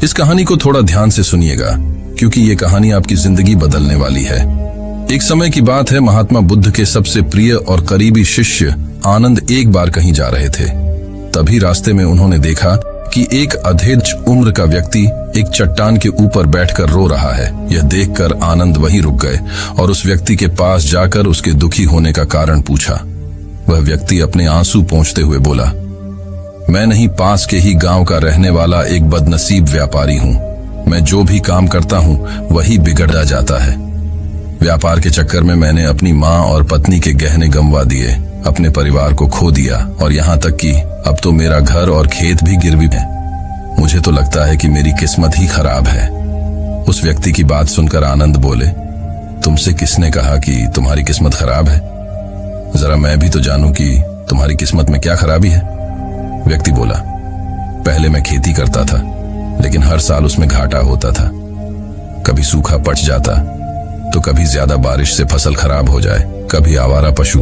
इस कहानी को थोड़ा ध्यान से सुनिएगा, क्योंकि ये कहानी आपकी जिंदगी बदलने वाली है। एक समय की बात है, महात्मा बुद्ध के सबसे प्रिय और करीबी शिष्य आनंद एक बार कहीं जा रहे थे। तभी रास्ते में उन्होंने देखा कि एक अधेड़ उम्र का व्यक्ति एक चट्टान के ऊपर बैठकर रो रहा है। यह देखकर आनंद वहीं रुक गए और उस व्यक्ति के पास जाकर उसके दुखी होने का कारण पूछा। वह व्यक्ति अपने आंसू पोंछते हुए बोला, मैं नहीं, पास के ही गांव का रहने वाला एक बदनसीब व्यापारी हूं। मैं जो भी काम करता हूं वही बिगड़ा जाता है। व्यापार के चक्कर में मैंने अपनी माँ और पत्नी के गहने गंवा दिए, अपने परिवार को खो दिया और यहाँ तक कि अब तो मेरा घर और खेत भी गिरवी है। मुझे तो लगता है कि मेरी किस्मत ही खराब है। उस व्यक्ति की बात सुनकर आनंद बोले, तुमसे किसने कहा कि तुम्हारी किस्मत खराब है? जरा मैं भी तो जानूं कि तुम्हारी किस्मत में क्या खराबी है। व्यक्ति बोला, पहले मैं खेती करता था, लेकिन हर साल उसमें घाटा होता था। कभी सूखा पड़ जाता, तो कभी ज्यादा बारिश से फसल खराब हो जाए, कभी आवारा पशु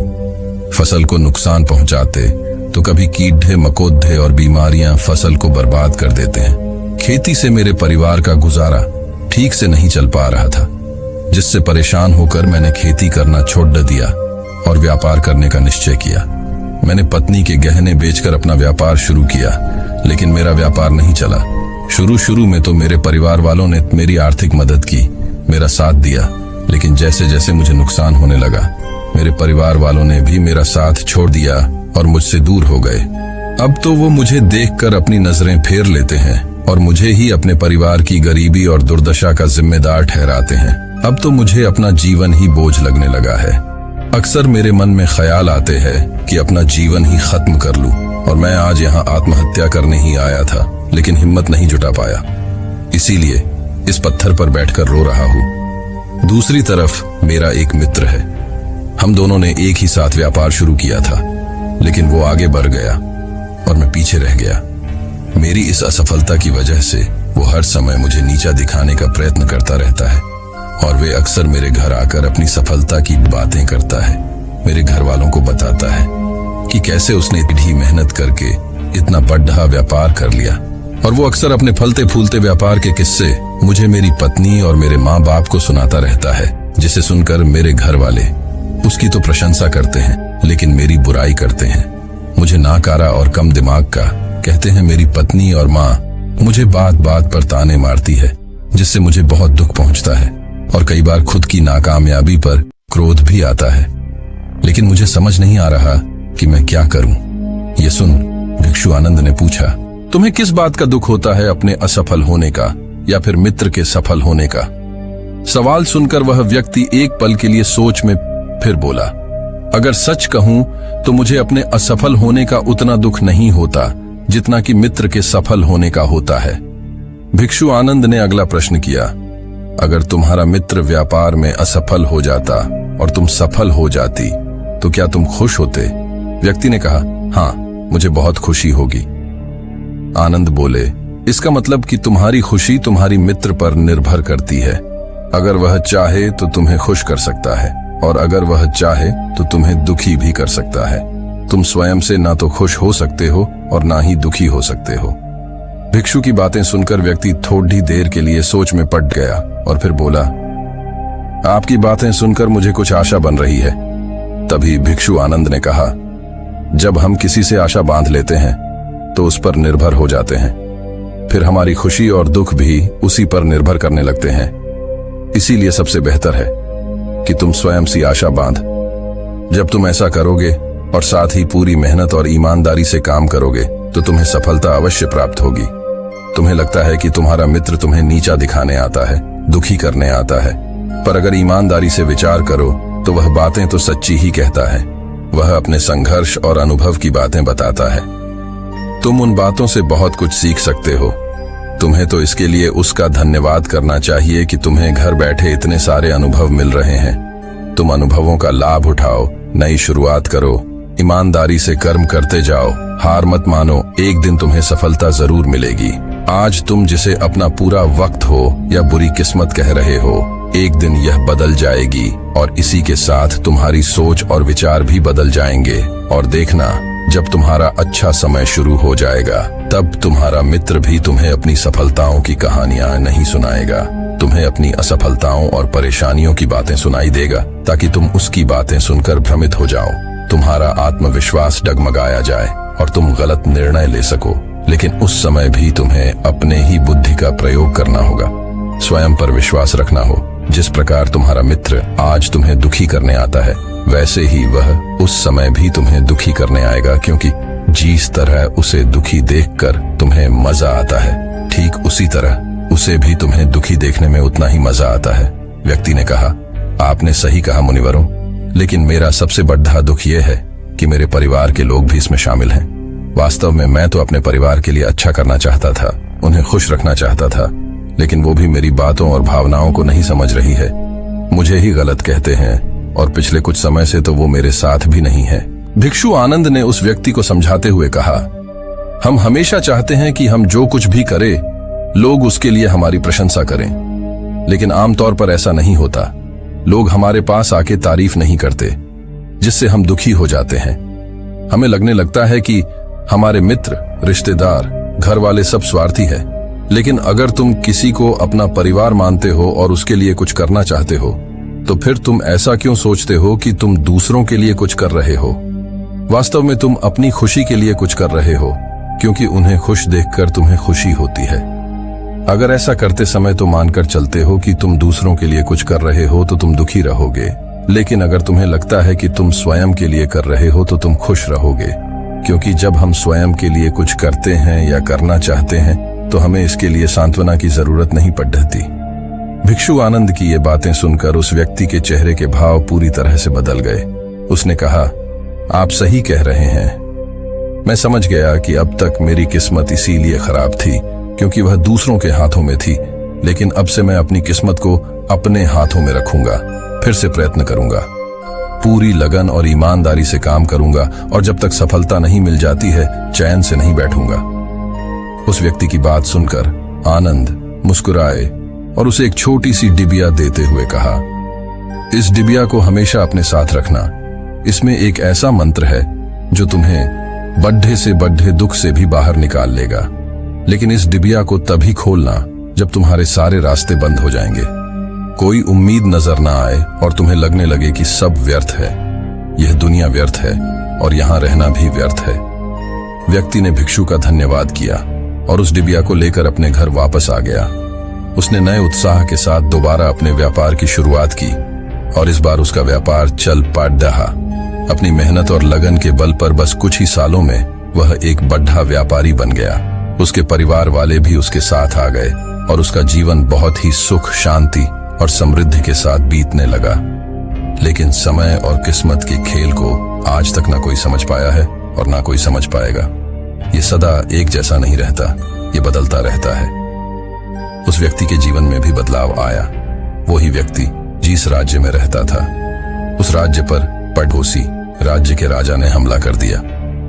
फसल को नुकसान पहुंचाते, तो कभी कीड़े मकोड़े और बीमारियां फसल को बर्बाद कर देते हैं। खेती से मेरे परिवार का गुजारा ठीक से नहीं चल पा रहा था, जिससे परेशान होकर मैंने खेती करना छोड़ दिया और व्यापार करने का निश्चय किया। मैंने पत्नी के गहने बेचकर अपना व्यापार शुरू किया, लेकिन मेरा व्यापार नहीं चला। शुरू में तो मेरे परिवार वालों ने मेरी आर्थिक मदद की, मेरा साथ दिया, लेकिन जैसे जैसे मुझे नुकसान होने लगा, मेरे परिवार वालों ने भी मेरा साथ छोड़ दिया और मुझसे दूर हो गए। अब तो वो मुझे देखकर अपनी नजरें फेर लेते हैं और मुझे ही अपने परिवार की गरीबी और दुर्दशा का जिम्मेदार ठहराते हैं। अब तो मुझे अपना जीवन ही बोझ लगने लगा है। अक्सर मेरे मन में ख्याल आते हैं कि अपना जीवन ही खत्म कर लूं, और मैं आज यहाँ आत्महत्या करने ही आया था, लेकिन हिम्मत नहीं जुटा पाया, इसीलिए इस पत्थर पर बैठकर रो रहा हूँ। दूसरी तरफ मेरा एक मित्र है। हम दोनों ने एक ही साथ व्यापार शुरू किया था, लेकिन वो आगे बढ़ गया और मैं पीछे रह गया। मेरी इस असफलता की वजह से वो हर समय मुझे नीचा दिखाने का प्रयत्न करता रहता है, और वे अक्सर मेरे घर आकर अपनी सफलता की बातें करता है। मेरे घर वालों को बताता है कि कैसे उसने इतनी मेहनत करके इतना बड़ा व्यापार कर लिया, और वो अक्सर अपने फलते फूलते व्यापार के किस्से मुझे, मेरी पत्नी और मेरे माँ बाप को सुनाता रहता है, जिसे सुनकर मेरे घर वाले उसकी तो प्रशंसा करते हैं, लेकिन मेरी बुराई करते हैं। मुझे नाकारा और कम दिमाग का कहते हैं। मेरी पत्नी और माँ मुझे बात बात पर ताने मारती है, जिससे मुझे बहुत दुख पहुंचता है, और कई बार खुद की नाकामयाबी पर क्रोध भी आता है, लेकिन मुझे समझ नहीं आ रहा कि मैं क्या करूं। ये सुन भिक्षु आनंद ने पूछा, तुम्हें किस बात का दुख होता है, अपने असफल होने का या फिर मित्र के सफल होने का? सवाल सुनकर वह व्यक्ति एक पल के लिए सोच में फिर बोला, अगर सच कहूं तो मुझे अपने असफल होने का उतना दुख नहीं होता जितना कि मित्र के सफल होने का होता है। भिक्षु आनंद ने अगला प्रश्न किया, अगर तुम्हारा मित्र व्यापार में असफल हो जाता और तुम सफल हो जाती, तो क्या तुम खुश होते? व्यक्ति ने कहा, हाँ, मुझे बहुत खुशी होगी। आनंद बोले, इसका मतलब कि तुम्हारी खुशी तुम्हारी मित्र पर निर्भर करती है। अगर वह चाहे तो तुम्हें खुश कर सकता है, और अगर वह चाहे तो तुम्हें दुखी भी कर सकता है। तुम स्वयं से ना तो खुश हो सकते हो और ना ही दुखी हो सकते हो। भिक्षु की बातें सुनकर व्यक्ति थोड़ी देर के लिए सोच में पड़ गया और फिर बोला, आपकी बातें सुनकर मुझे कुछ आशा बन रही है। तभी भिक्षु आनंद ने कहा, जब हम किसी से आशा बांध लेते हैं तो उस पर निर्भर हो जाते हैं, फिर हमारी खुशी और दुख भी उसी पर निर्भर करने लगते हैं। इसीलिए सबसे बेहतर है कि तुम स्वयं सी आशा बांध। जब तुम ऐसा करोगे और साथ ही पूरी मेहनत और ईमानदारी से काम करोगे, तो तुम्हें सफलता अवश्य प्राप्त होगी। तुम्हें लगता है कि तुम्हारा मित्र तुम्हें नीचा दिखाने आता है, दुखी करने आता है, पर अगर ईमानदारी से विचार करो तो वह बातें तो सच्ची ही कहता है। वह अपने संघर्ष और अनुभव की बातें बताता है। तुम उन बातों से बहुत कुछ सीख सकते हो। तुम्हें तो इसके लिए उसका धन्यवाद करना चाहिए कि तुम्हें घर बैठे इतने सारे अनुभव मिल रहे हैं। तुम अनुभवों का लाभ उठाओ, नई शुरुआत करो, ईमानदारी से कर्म करते जाओ, हार मत मानो, एक दिन तुम्हें सफलता जरूर मिलेगी। आज तुम जिसे अपना पूरा वक्त हो या बुरी किस्मत कह रहे हो, एक दिन यह बदल जाएगी और इसी के साथ तुम्हारी सोच और विचार भी बदल जाएंगे। और देखना, जब तुम्हारा अच्छा समय शुरू हो जाएगा तब तुम्हारा मित्र भी तुम्हें अपनी सफलताओं की कहानियां नहीं सुनाएगा, तुम्हें अपनी असफलताओं और परेशानियों की बातें सुनाई देगा ताकि तुम उसकी बातें सुनकर भ्रमित हो जाओ, तुम्हारा आत्मविश्वास डगमगाया जाए और तुम गलत निर्णय ले सको। लेकिन उस समय भी तुम्हें अपने ही बुद्धि का प्रयोग करना होगा, स्वयं पर विश्वास रखना हो। जिस प्रकार तुम्हारा मित्र आज तुम्हें दुखी करने आता है, वैसे ही वह उस समय भी तुम्हें दुखी करने आएगा, क्योंकि जिस तरह उसे दुखी देखकर तुम्हें मजा आता है, ठीक उसी तरह उसे भी तुम्हें दुखी देखने में उतना ही मजा आता है। व्यक्ति ने कहा, आपने सही कहा मुनिवरों, लेकिन मेरा सबसे बड़ा दुख यह है कि मेरे परिवार के लोग भी इसमें शामिल हैं। वास्तव में मैं तो अपने परिवार के लिए अच्छा करना चाहता था, उन्हें खुश रखना चाहता था, लेकिन वो भी मेरी बातों और भावनाओं को नहीं समझ रही है, मुझे ही गलत कहते हैं और पिछले कुछ समय से तो वो मेरे साथ भी नहीं है। भिक्षु आनंद ने उस व्यक्ति को समझाते हुए कहा, हम हमेशा चाहते हैं कि हम जो कुछ भी करें लोग उसके लिए हमारी प्रशंसा करें, लेकिन आमतौर पर ऐसा नहीं होता। लोग हमारे पास आके तारीफ नहीं करते, जिससे हम दुखी हो जाते हैं। हमें लगने लगता है कि हमारे मित्र, रिश्तेदार, घर वाले सब स्वार्थी है। लेकिन अगर तुम किसी को अपना परिवार मानते हो और उसके लिए कुछ करना चाहते हो, तो फिर तुम ऐसा क्यों सोचते हो कि तुम दूसरों के लिए कुछ कर रहे हो? वास्तव में तुम अपनी खुशी के लिए कुछ कर रहे हो, क्योंकि उन्हें खुश देखकर तुम्हें खुशी होती है। अगर ऐसा करते समय तो मानकर चलते हो कि तुम दूसरों के लिए कुछ कर रहे हो तो तुम दुखी रहोगे, लेकिन अगर तुम्हें लगता है कि तुम स्वयं के लिए कर रहे हो तो तुम खुश रहोगे, क्योंकि जब हम स्वयं के लिए कुछ करते हैं या करना चाहते हैं तो हमें इसके लिए सांत्वना की जरूरत नहीं पड़ती। भिक्षु आनंद की ये बातें सुनकर उस व्यक्ति के चेहरे के भाव पूरी तरह से बदल गए। उसने कहा, आप सही कह रहे हैं। मैं समझ गया कि अब तक मेरी किस्मत इसीलिए खराब थी क्योंकि वह दूसरों के हाथों में थी, लेकिन अब से मैं अपनी किस्मत को अपने हाथों में रखूंगा। फिर से प्रयत्न करूंगा, पूरी लगन और ईमानदारी से काम करूंगा और जब तक सफलता नहीं मिल जाती है चैन से नहीं बैठूंगा। उस व्यक्ति की बात सुनकर आनंद मुस्कुराए और उसे एक छोटी सी डिबिया देते हुए कहा, इस डिबिया को हमेशा अपने साथ रखना। इसमें एक ऐसा मंत्र है जो तुम्हें बड्ढे से बड्ढे दुख से भी बाहर निकाल लेगा, लेकिन इस डिबिया को तभी खोलना जब तुम्हारे सारे रास्ते बंद हो जाएंगे, कोई उम्मीद नजर ना आए और तुम्हें लगने लगे कि सब व्यर्थ है, यह दुनिया व्यर्थ है और यहां रहना भी व्यर्थ है। व्यक्ति ने भिक्षु का धन्यवाद किया और उस डिबिया को लेकर अपने घर वापस आ गया। उसने नए उत्साह के साथ दोबारा अपने व्यापार की शुरुआत की और इस बार उसका व्यापार चल पड़ रहा। अपनी मेहनत और लगन के बल पर बस कुछ ही सालों में वह एक बड़ा व्यापारी बन गया। उसके परिवार वाले भी उसके साथ आ गए और उसका जीवन बहुत ही सुख, शांति और समृद्धि के साथ बीतने लगा। लेकिन समय और किस्मत के खेल को आज तक ना कोई समझ पाया है और ना कोई समझ पाएगा। ये सदा एक जैसा नहीं रहता, ये बदलता रहता है। उस व्यक्ति के जीवन में भी बदलाव आया। वही व्यक्ति जिस राज्य में रहता था, उस राज्य पर पड़ोसी राज्य के राजा ने हमला कर दिया।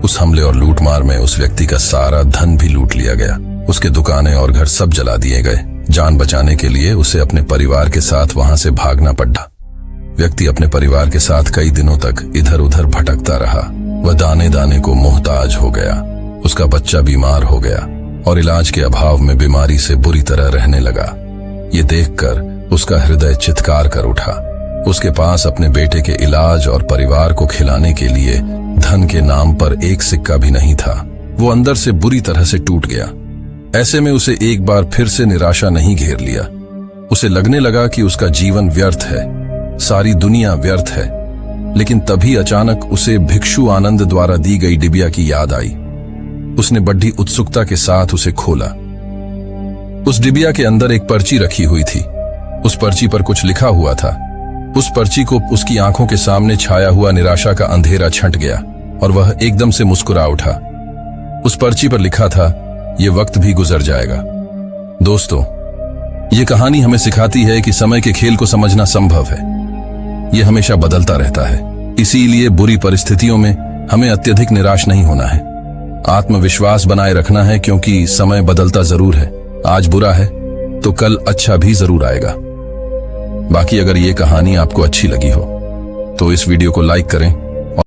उस हमले और लूटमार में उस व्यक्ति का सारा धन भी लूट लिया गया। उसके दुकानें और घर सब जला दिए गए। जान बचाने के लिए उसे अपने परिवार के साथ वहां से भागना पड़ा। व्यक्ति अपने परिवार के साथ कई दिनों तक इधर उधर भटकता रहा। वह दाने दाने को मोहताज हो गया। उसका बच्चा बीमार हो गया और इलाज के अभाव में बीमारी से बुरी तरह रहने लगा। ये देखकर उसका हृदय चित्कार कर उठा। उसके पास अपने बेटे के इलाज और परिवार को खिलाने के लिए धन के नाम पर एक सिक्का भी नहीं था। वो अंदर से बुरी तरह से टूट गया। ऐसे में उसे एक बार फिर से निराशा नहीं घेर लिया। उसे लगने लगा कि उसका जीवन व्यर्थ है, सारी दुनिया व्यर्थ है। लेकिन तभी अचानक उसे भिक्षु आनंद द्वारा दी गई डिबिया की याद आई। उसने बड़ी उत्सुकता के साथ उसे खोला। उस डिबिया के अंदर एक पर्ची रखी हुई थी। उस पर्ची पर कुछ लिखा हुआ था। उस पर्ची को उसकी आंखों के सामने छाया हुआ निराशा का अंधेरा छंट गया और वह एकदम से मुस्कुरा उठा। उस पर्ची पर लिखा था, ये वक्त भी गुजर जाएगा। दोस्तों, ये कहानी हमें सिखाती है कि समय के खेल को समझना संभव है। यह हमेशा बदलता रहता है। इसीलिए बुरी परिस्थितियों में हमें अत्यधिक निराश नहीं होना है। आत्मविश्वास बनाए रखना है, क्योंकि समय बदलता जरूर है। आज बुरा है तो कल अच्छा भी जरूर आएगा। बाकी अगर ये कहानी आपको अच्छी लगी हो तो इस वीडियो को लाइक करें,